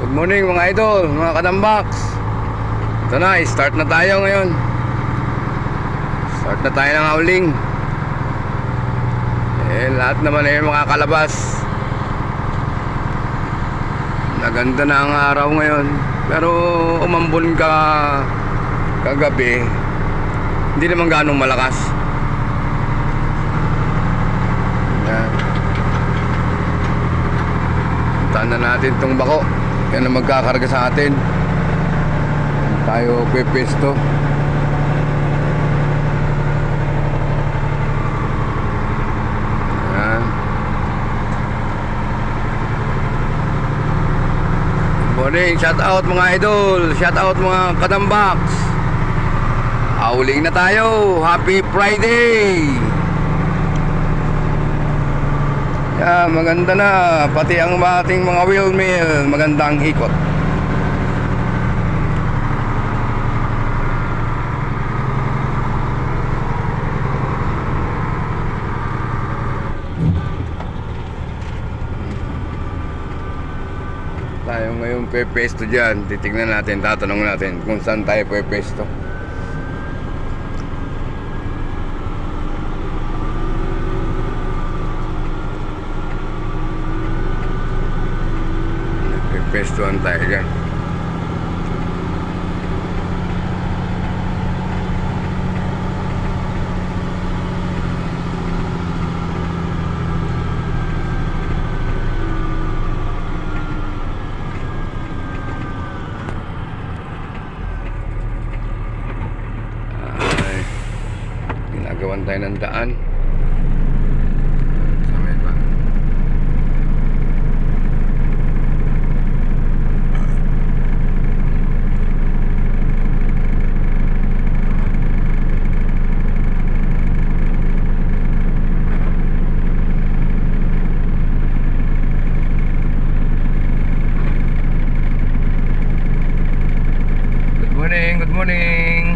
Good morning mga idol, mga kadambaks. Ito na, start na tayo ngayon. Start na tayo ng hauling. Lahat naman ay makakalabas. Naganda na ang araw ngayon. Pero umambon ka kagabi, hindi naman ganong malakas. Yan. Puntaan na natin itong bako. Yan ang magkakarga sa atin. Tayo pepesto. Yan. Good morning, shout out mga idol, shout out mga kadambaks. Hauling na tayo. Happy Friday. Yeah, maganda na. Pati ang ating mga wheel mill, magandang ikot. Tayo ngayon pepesto dyan. Titignan natin, tatanong natin kung saan tayo pepesto. Pestuhan tayo dyan. Ay, ginagawan tayo ng daan. Good morning, good morning.